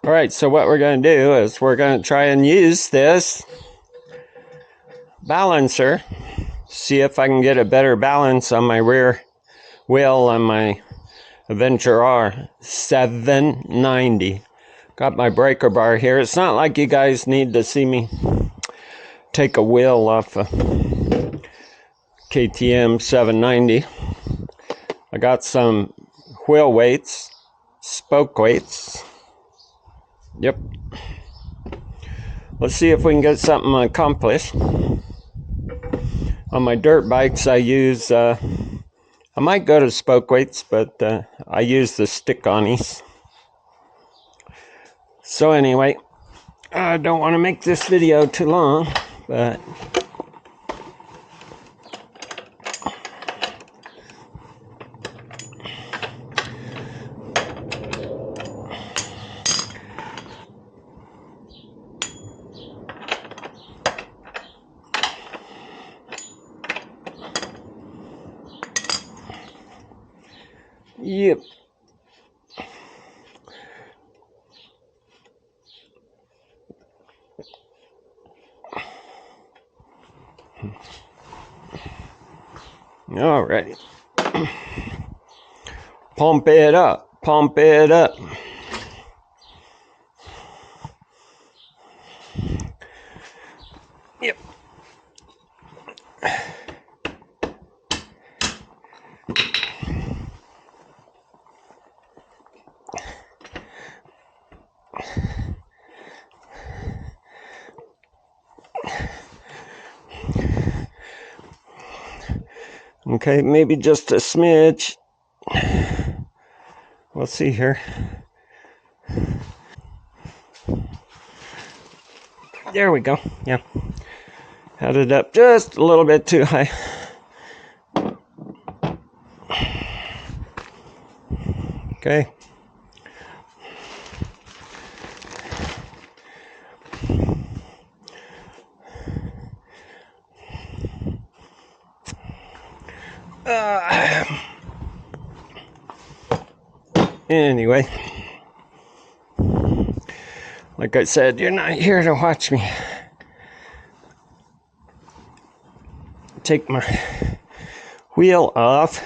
All right, so what we're going to do is we're going to try and use this balancer, see if I can get a better balance on my rear wheel on my Adventure R 790. Got my breaker bar here. It's not like you guys need to see me take a wheel off a KTM 790. I got some wheel weights, spoke weights. Yep. Let's see if we can get something accomplished. On my dirt bikes, I use, I might go to spoke weights, but I use the stick-onies. So anyway, I don't want to make this video too long, but yep. All right. Pump it up. Pump it up. Yep. Okay, maybe just a smidge. We'll see here. There we go. Yeah. Had it up just a little bit too high. Okay. Anyway, like I said, you're not here to watch me take my wheel off.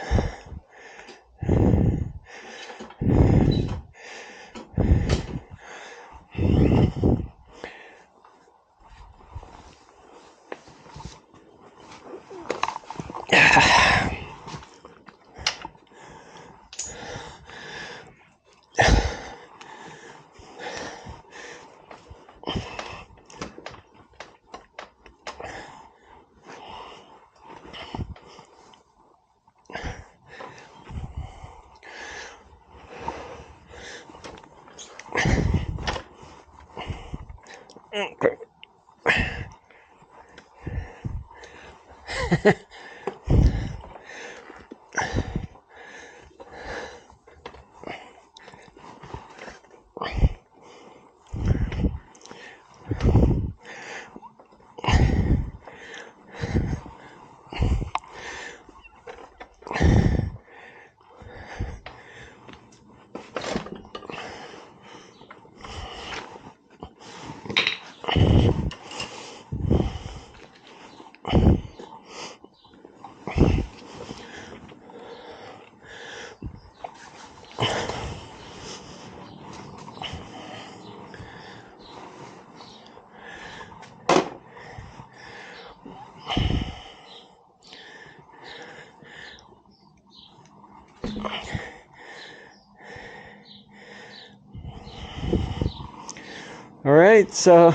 Okay. All right, so I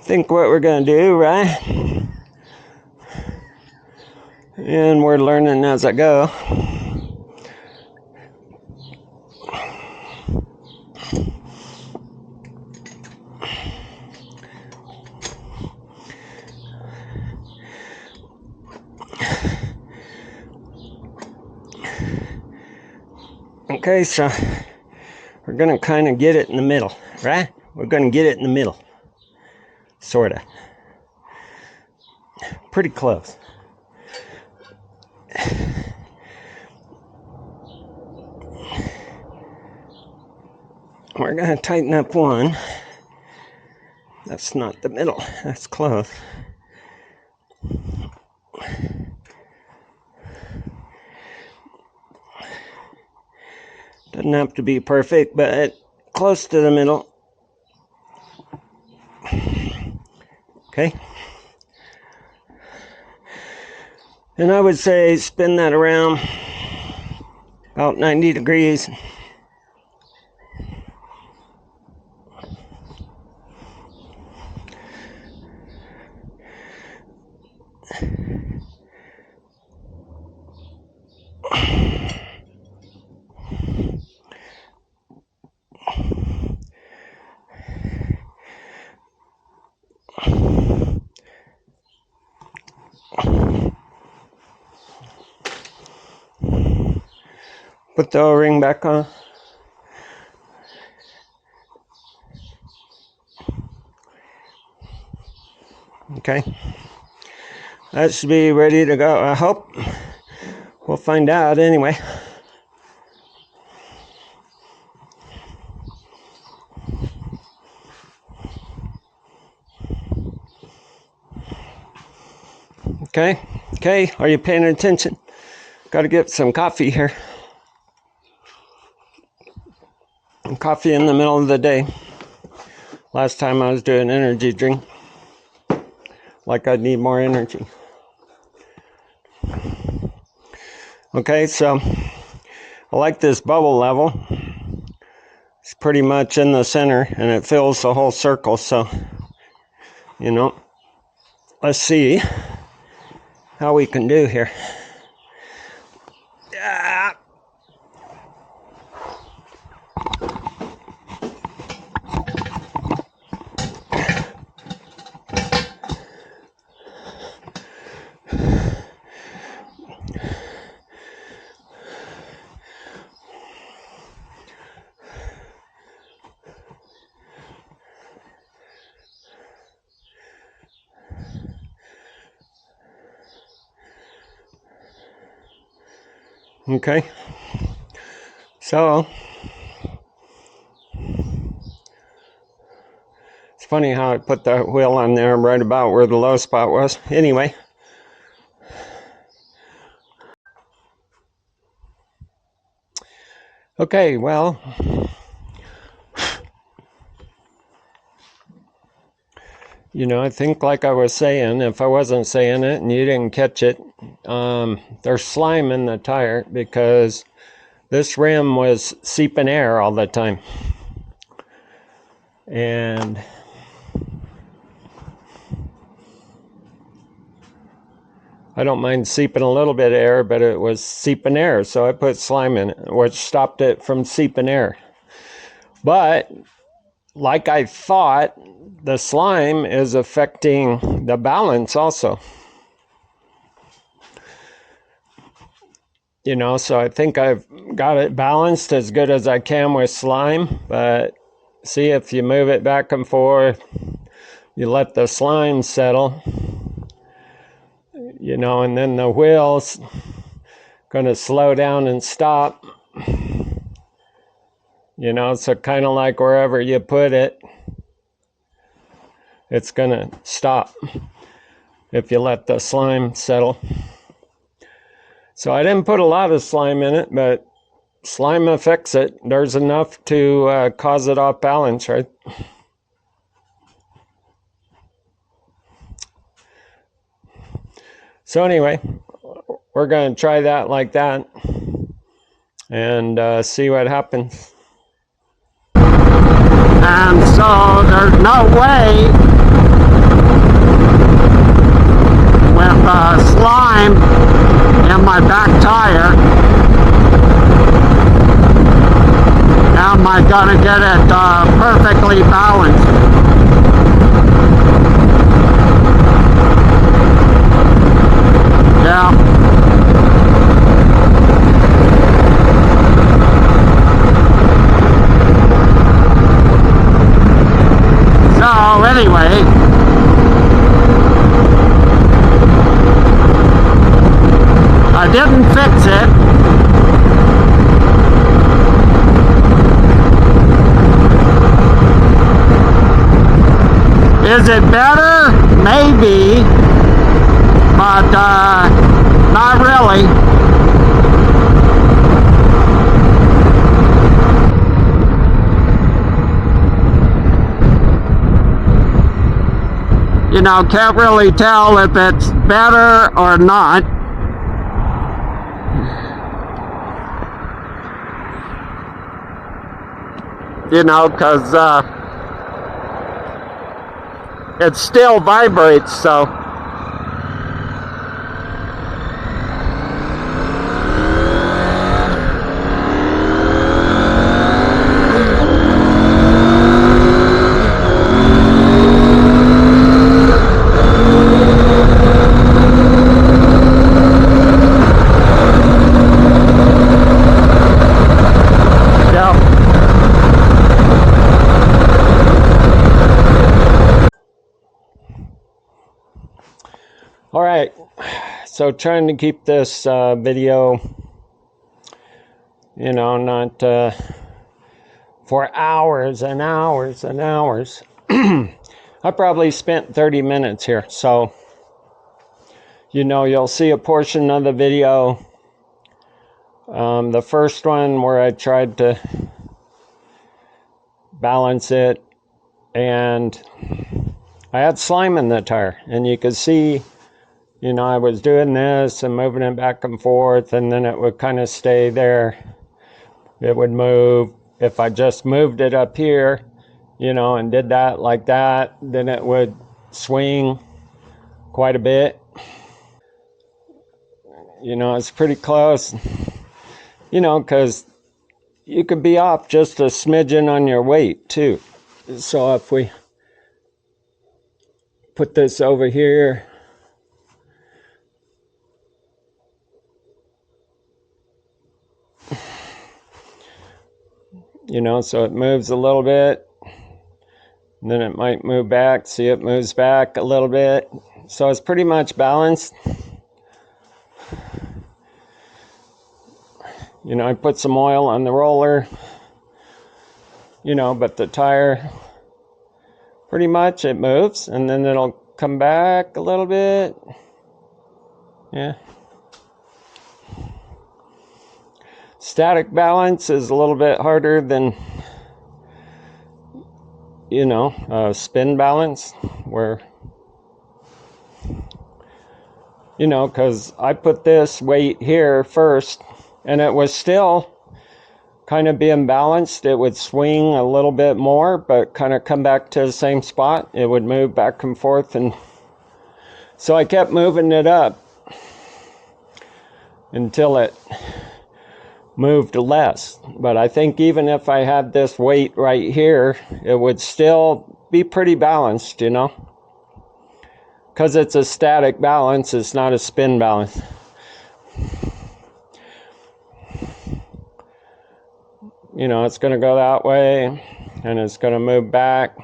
think what we're going to do, right? And we're learning as I go. Okay, so we're going to kind of get it in the middle, right? We're going to get it in the middle. Sort of. Pretty close. We're going to tighten up one. That's not the middle. That's close. Doesn't have to be perfect, but close to the middle. Okay. And I would say spin that around about 90 degrees. Put the O-ring back on. Okay. That should be ready to go, I hope. We'll find out anyway. Okay, are you paying attention? Got to get some coffee here. Coffee in the middle of the day. Last time I was doing energy drink. Like I'd need more energy. Okay, so I like this bubble level. It's pretty much in the center and it fills the whole circle. So, let's see how we can do here. Yeah. Okay, so it's funny how I put the wheel on there right about where the low spot was. Anyway, okay, well, I think like I was saying, if I wasn't saying it and you didn't catch it, there's slime in the tire because this rim was seeping air all the time. And I don't mind seeping a little bit of air, but it was seeping air, so I put slime in it, which stopped it from seeping air. But like I thought, the slime is affecting the balance also. So I think I've got it balanced as good as I can with slime, but see, if you move it back and forth, you let the slime settle, and then the wheel's going to slow down and stop. So kind of like wherever you put it, it's going to stop if you let the slime settle. So I didn't put a lot of slime in it, but slime affects it. There's enough to cause it off balance, right? So anyway, we're going to try that like that and see what happens. And so there's no way with slime in my back tire am I going to get it perfectly balanced. Yeah. So anyway, I didn't fix it. Is it better? Maybe, but not really. You know, can't really tell if it's better or not. You know, because it still vibrates, so. All right, so trying to keep this video, you know, not for hours and hours and hours. I probably spent 30 minutes here, so, you know, you'll see a portion of the video, the first one where I tried to balance it, and I had slime in the tire, and you could see, you know, I was doing this and moving it back and forth, and then it would kind of stay there. It would move. If I just moved it up here, you know, and did that like that, then it would swing quite a bit. You know, it's pretty close, you know, because you could be off just a smidgen on your weight too. So if we put this over here, you know, so it moves a little bit, and then it might move back. See, it moves back a little bit. So it's pretty much balanced. You know, I put some oil on the roller, you know, but the tire, pretty much it moves, and then it'll come back a little bit. Yeah. Static balance is a little bit harder than, you know, spin balance, where, you know, because I put this weight here first, and it was still kind of being balanced. It would swing a little bit more, but kind of come back to the same spot. It would move back and forth, and so I kept moving it up until it moved less. But I think even if I had this weight right here, it would still be pretty balanced, you know, because it's a static balance. It's not a spin balance. You know, it's going to go that way, and it's going to move back.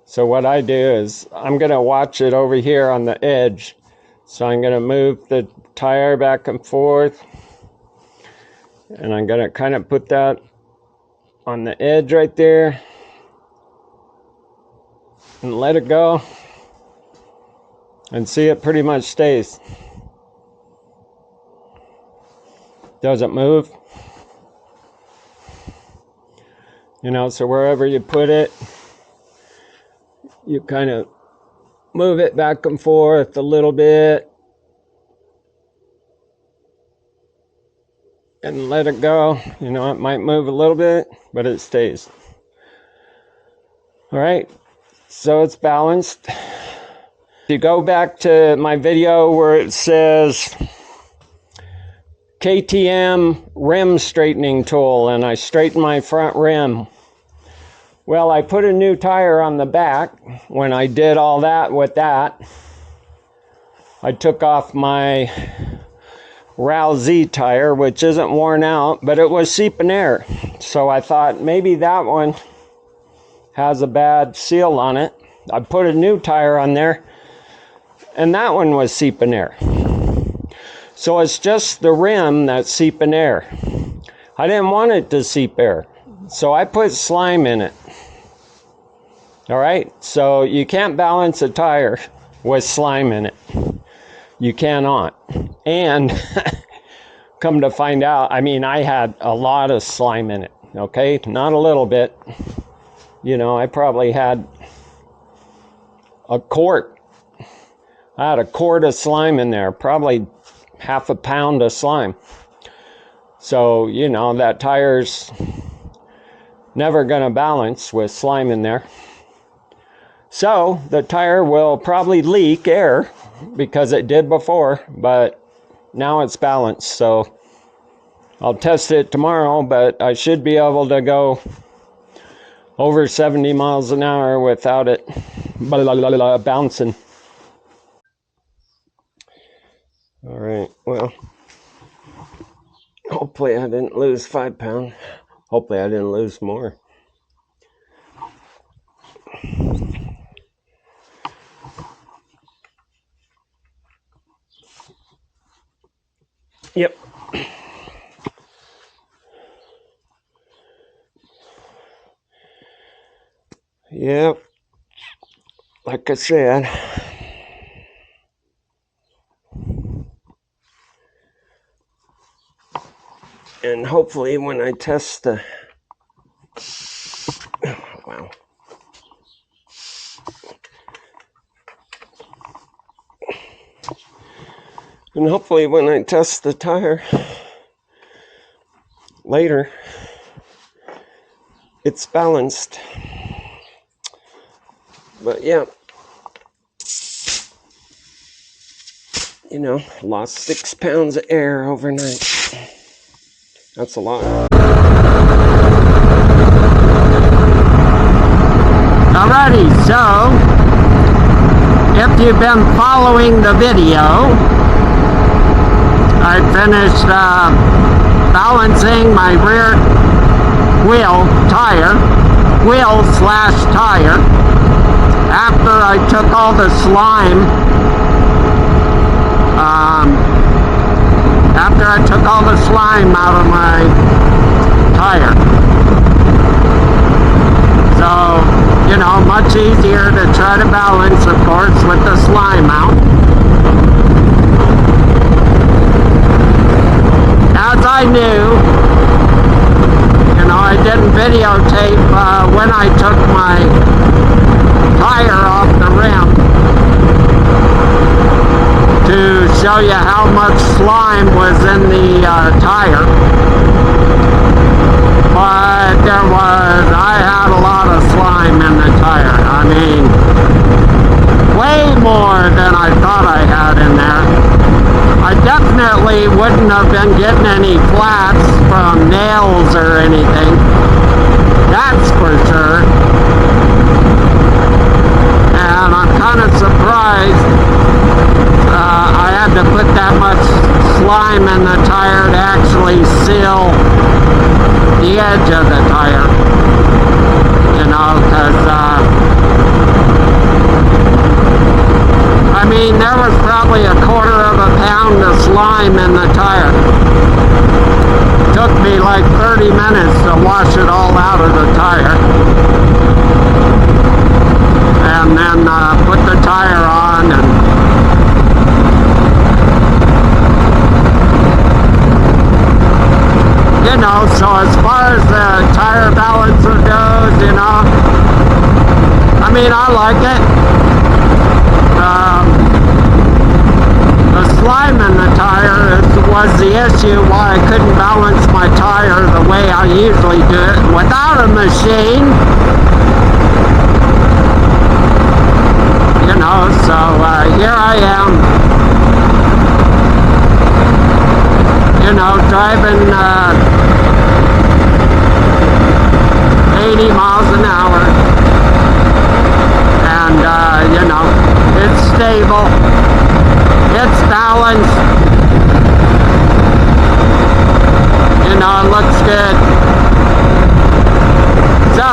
So what I do is I'm going to watch it over here on the edge. So I'm going to move the tire back and forth, and I'm going to kind of put that on the edge right there and let it go, and see, it pretty much stays. Doesn't move. You know, so wherever you put it, you kind of move it back and forth a little bit and let it go. You know, it might move a little bit, but it stays. All right, so it's balanced. If you go back to my video where it says KTM rim straightening tool, and I straighten my front rim. Well, I put a new tire on the back. When I did all that with that, I took off my Rousey tire, which isn't worn out, but it was seeping air. So I thought maybe that one has a bad seal on it. I put a new tire on there, and that one was seeping air. So it's just the rim that's seeping air. I didn't want it to seep air, so I put slime in it. All right, so you can't balance a tire with slime in it. You cannot. And come to find out, I mean, I had a lot of slime in it, okay? Not a little bit. You know, I probably had a quart. I had a quart of slime in there, probably half a pound of slime. So, you know, that tire's never going to balance with slime in there. So the tire will probably leak air because it did before, but now it's balanced. So I'll test it tomorrow, but I should be able to go over 70 miles an hour without it bouncing. All right, well, hopefully I didn't lose 5 pounds. Hopefully I didn't lose more. Yep. Yep. Like I said. And hopefully when I test the... Wow. And hopefully when I test the tire later, it's balanced. But yeah, you know, lost 6 pounds of air overnight. That's a lot. Alrighty, so if you've been following the video, I finished balancing my rear wheel tire, wheel/tire, after I took all the slime, out of my tire. So, you know, much easier to try to balance, of course, with the slime out. As I knew, you know, I didn't videotape when I took my tire off the rim to show you how much slime was in the tire. But I had a lot of slime in the tire. I mean, way more than I thought I had in there. I definitely wouldn't have been getting any flats from nails or anything. That's for sure. And I'm kind of surprised I had to put that much slime in the tire to actually seal the edge of the tire. You know, because I mean, there was probably a quarter of a pound of slime in the tire. It took me like 30 minutes to wash it all out of the tire. And then put the tire on and you know, so as far as the tire balancer goes, you know, I mean, I like it. The slime in the tire was the issue why I couldn't balance my tire the way I usually do it without a machine. You know, so here I am, you know, driving 80 miles an hour, and you know, it's stable, it's balanced, you know, it looks good. So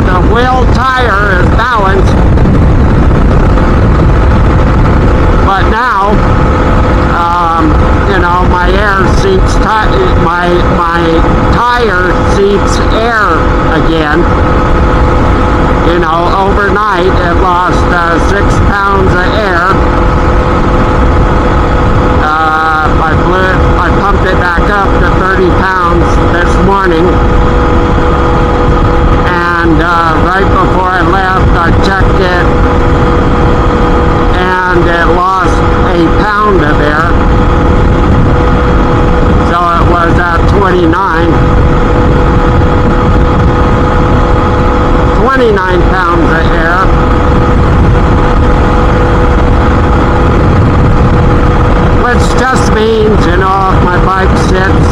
the wheel tire is balanced, but now, you know, my air my tire seeps air again. You know, overnight it lost 6 pounds of air. I pumped it back up to 30 pounds this morning. And right before I left, I checked it, and it lost a pound of air. So it was at 29 pounds of air. Which just means, you know, if my bike sits,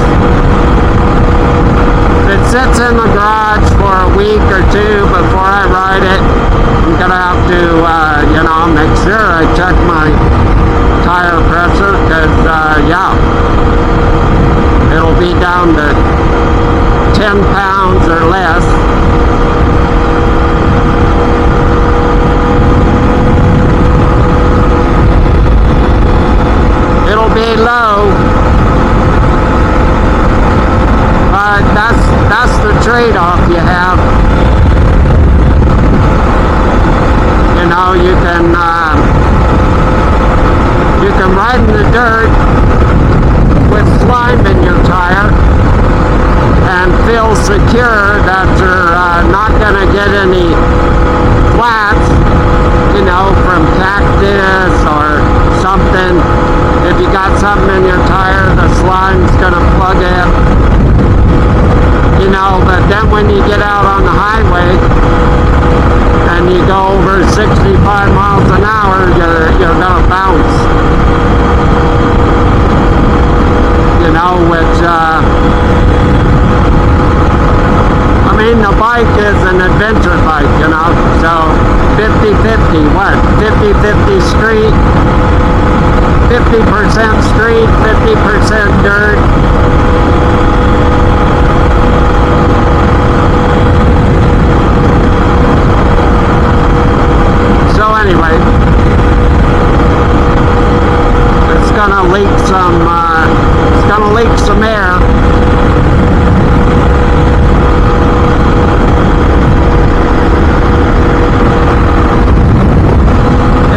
if it sits in the garage for a week or two before I ride it, I'm gonna have to, you know, make sure I check my tire pressure, because, yeah, it'll be down to 10 pounds or less. It'll be low, but that's the trade-off you have. You know, you can ride in the dirt with slime in your tire and feel secure that you're not going to get any flats, you know, from cactus or something. If you got something in your tire, the slime's gonna plug it. You know, but then when you get out on the highway and you go over 65 miles an hour, you're gonna bounce. You know, which, I mean, the bike is an adventure bike, you know, so 50-50, what? 50-50 street, 50% street, 50% dirt. So anyway, it's gonna leak some air.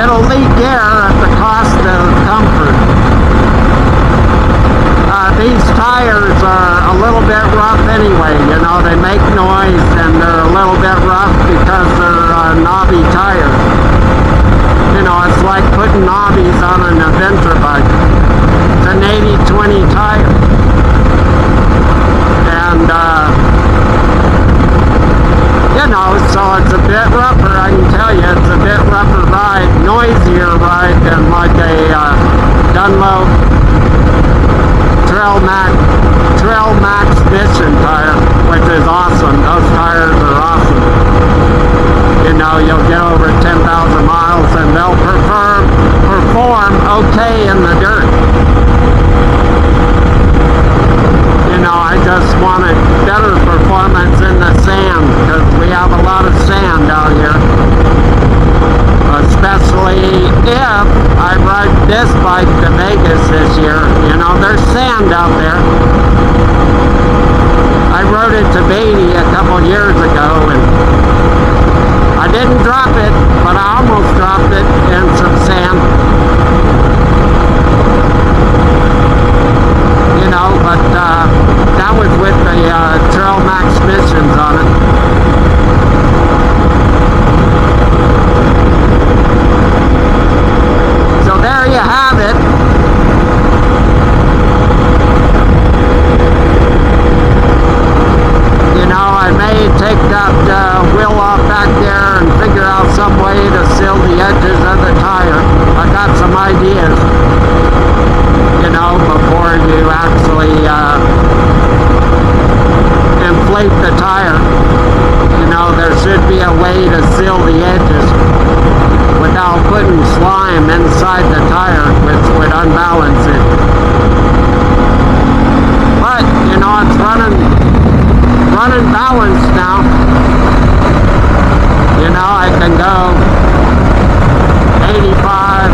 It'll leak air at the cost of comfort. These tires are a little bit rough anyway, you know, they make noise and they're a little bit rough because they're knobby tires. You know, it's like putting knobbies on an adventure bike. It's an 80-20 tire. And, you know, so it's a bit rougher, I can tell you, it's a bit rougher ride, noisier ride than like a Dunlop Trail Max Mission tire, which is awesome. Those tires are awesome. You know, you'll get over 10,000 miles and they'll perform okay in the dirt. You know, I just wanted better performance in the sand, because we have a lot of sand out here. Especially if I ride this bike to Vegas this year. You know, there's sand out there. I rode it to Beatty a couple years ago, and I didn't drop it, but I almost dropped it in some sand. You know, but that was with the Trail Max Missions on it. So there you have it. You know, I may take that wheel off back there and figure out some way to seal the edges of the tire. I got some ideas, you know, before you actually inflate the tire. You know, there should be a way to seal the edges without putting slime inside the tire, which would unbalance it. But, you know, it's running balanced now. You know, I can go 85,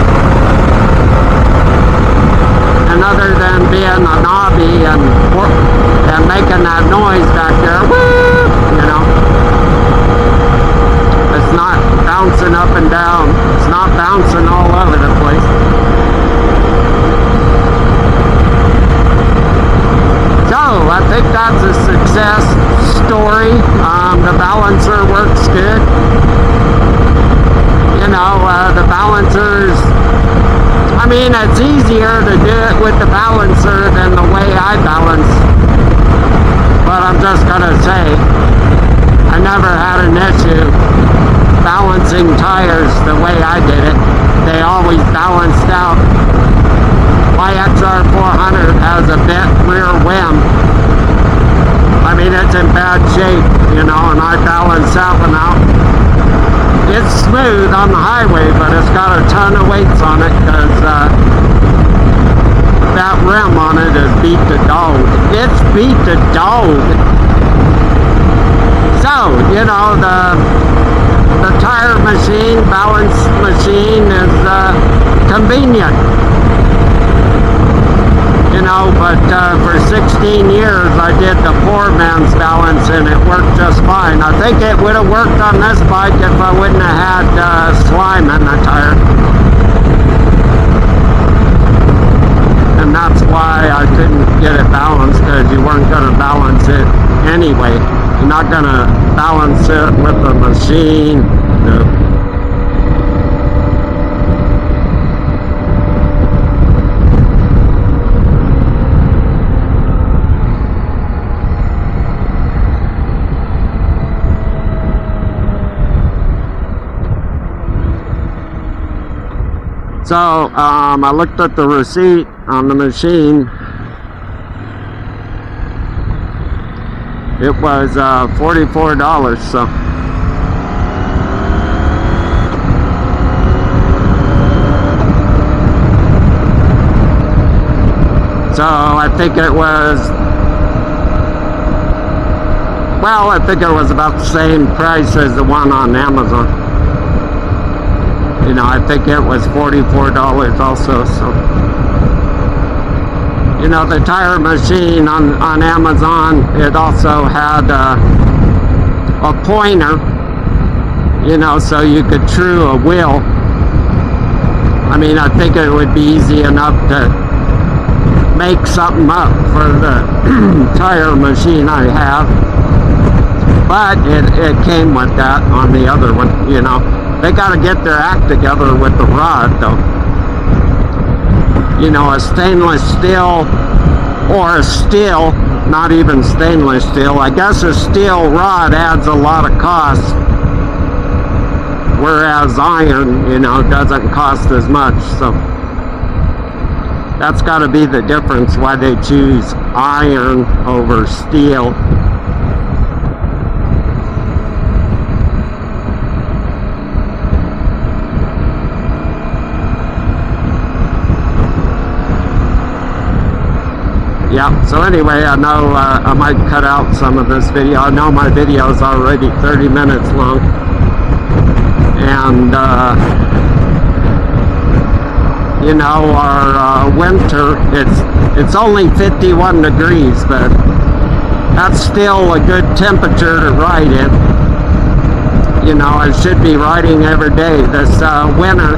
and other than being a knobby and making that noise back there. Woo! You know, it's not bouncing up and down. It's not bouncing all over the place. So I think that's a success story. The balancer works good. You know, the balancers, I mean, it's easier to do it with the balancer than the way I balance. But I'm just gonna say, I never had an issue balancing tires the way I did it. They always balanced out. My XR400 has a bent rear rim. I mean, it's in bad shape, you know, and I balance that one out. It's smooth on the highway, but it's got a ton of weights on it because that rim on it is beat to dog. It's beat to dog. So, you know, the tire machine, balance machine is convenient. You know, but for 16 years I did the poor man's balance and it worked just fine. I think it would have worked on this bike if I wouldn't have had slime in the tire. And that's why I couldn't get it balanced, because you weren't going to balance it anyway. You're not going to balance it with the machine. No. So, I looked at the receipt on the machine. It was $44, so. So, I think it was, well, I think it was about the same price as the one on Amazon. You know, I think it was $44 also, so. You know, the tire machine on Amazon, it also had a pointer, you know, so you could true a wheel. I mean, I think it would be easy enough to make something up for the tire machine I have. But it came with that on the other one, you know. They got to get their act together with the rod, though. You know, a stainless steel or a steel, not even stainless steel. I guess a steel rod adds a lot of cost, whereas iron, you know, doesn't cost as much. So that's got to be the difference why they choose iron over steel. Yeah, so anyway, I know I might cut out some of this video. I know my video is already 30 minutes long. And, you know, our winter, it's only 51 degrees, but that's still a good temperature to ride in. You know, I should be riding every day. This winter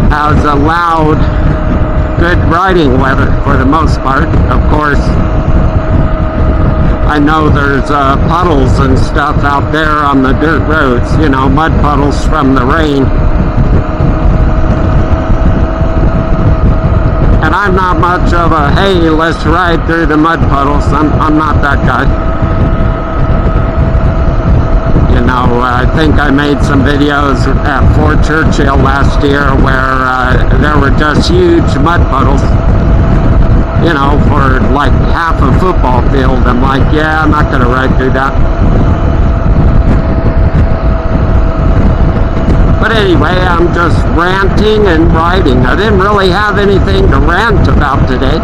has allowed good riding weather for the most part. Of course, I know there's puddles and stuff out there on the dirt roads, you know, mud puddles from the rain. And I'm not much of a, hey, let's ride through the mud puddles. I'm not that guy. You know, I think I made some videos at Fort Churchill last year where there were just huge mud puddles, you know, for like half a football field. I'm like, yeah, I'm not going to ride through that. But anyway, I'm just ranting and riding. I didn't really have anything to rant about today.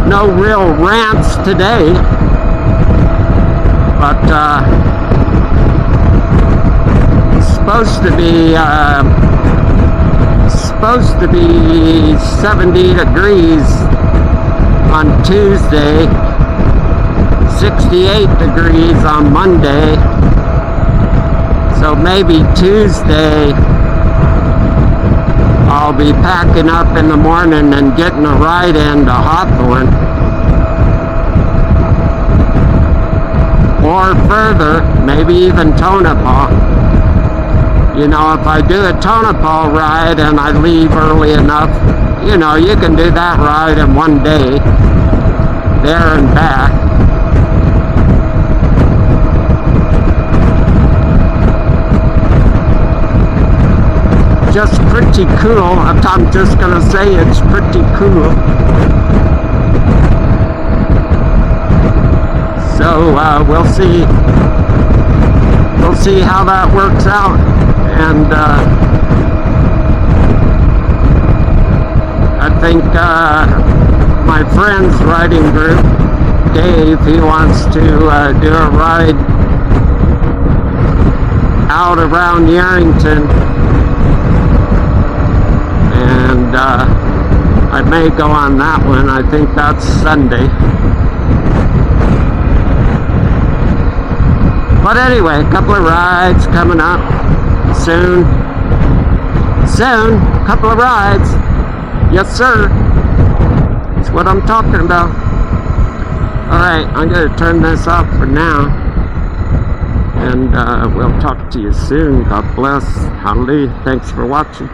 No real rants today. But it's supposed to be supposed to be 70 degrees on Tuesday, 68 degrees on Monday. So maybe Tuesday I'll be packing up in the morning and getting a ride into Hawthorne. Or further, maybe even Tonopah. You know, if I do a Tonopah ride and I leave early enough, you know, you can do that ride in one day, there and back. Just pretty cool. I'm just gonna say it's pretty cool. So we'll see how that works out. And I think my friend's riding group, Dave, he wants to do a ride out around Yerington, and I may go on that one. I think that's Sunday. But anyway, a couple of rides coming up soon. Soon, a couple of rides. Yes, sir. That's what I'm talking about. Alright, I'm going to turn this off for now. And we'll talk to you soon. God bless. Howdy. Thanks for watching.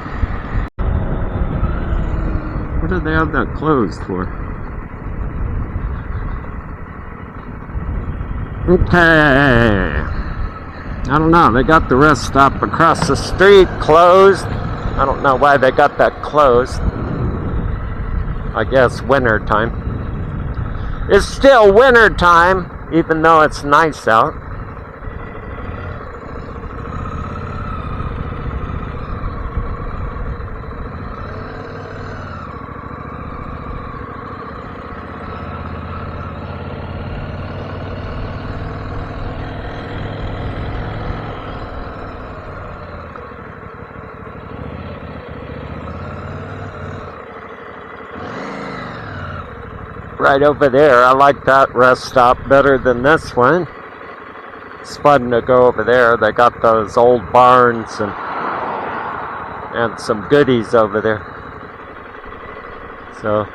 What do they have that closed for? Okay. I don't know. They got the rest stop across the street closed. I don't know why they got that closed. I guess winter time. It's still winter time, even though it's nice out. Right over there, I like that rest stop better than this one. It's fun to go over there. They got those old barns and some goodies over there. So